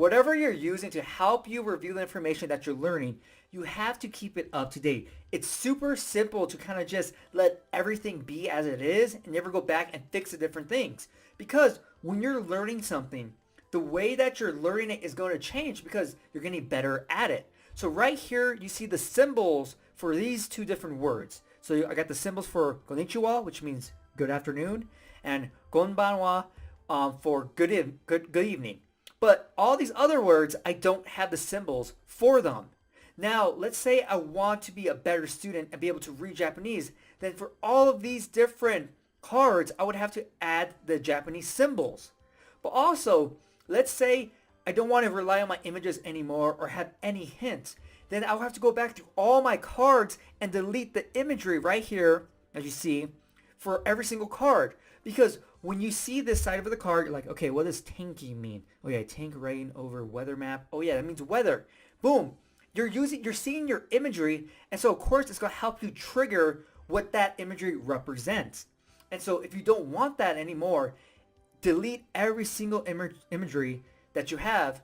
whatever you're using to help you review the information that you're learning, you have to keep it up to date. It's super simple to kind of just let everything be as it is and never go back and fix the different things. Because when you're learning something, the way that you're learning it is going to change because you're getting better at it. So right here, you see the symbols for these two different words. So I got the symbols for konnichiwa, which means good afternoon, and konbanwa for good evening. But all these other words, I don't have the symbols for them. Now, let's say I want to be a better student and be able to read Japanese. Then for all of these different cards, I would have to add the Japanese symbols. But also, let's say I don't want to rely on my images anymore or have any hints. Then I'll have to go back through all my cards and delete the imagery right here, as you see, for every single card. Because when you see this side of the card, you're like, okay, what does tanky mean? Oh yeah, tank rain over weather map. Oh yeah, that means weather. Boom. You're seeing your imagery, and so of course it's going to help you trigger what that imagery represents. And so if you don't want that anymore, delete every single imagery that you have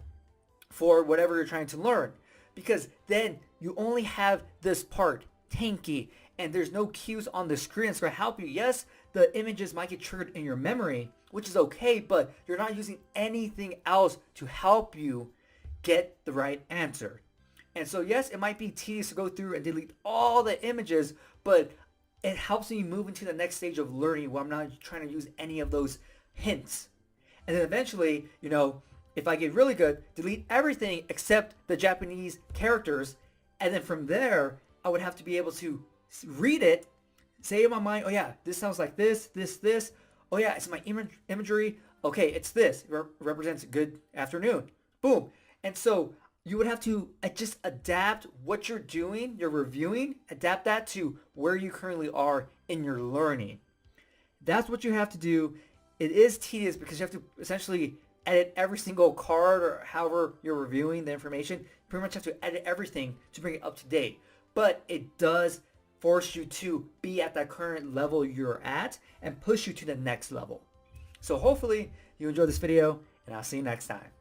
for whatever you're trying to learn. Because then you only have this part, tanky, and there's no cues on the screen. It's going to help you. Yes, the images might get triggered in your memory, which is okay, but you're not using anything else to help you get the right answer. And so yes, it might be tedious to go through and delete all the images, but it helps me move into the next stage of learning where I'm not trying to use any of those hints. And then eventually, if I get really good, delete everything except the Japanese characters. And then from there, I would have to be able to read it, say in my mind, oh yeah, this sounds like this. Oh yeah, it's my imagery. Okay, it's this. It represents good afternoon. Boom. And so you would have to just adapt what you're doing, you're reviewing, adapt that to where you currently are in your learning. That's what you have to do. It is tedious because you have to essentially edit every single card or however you're reviewing the information. You pretty much have to edit everything to bring it up to date. But it does force you to be at that current level you're at and push you to the next level. So hopefully you enjoyed this video, and I'll see you next time.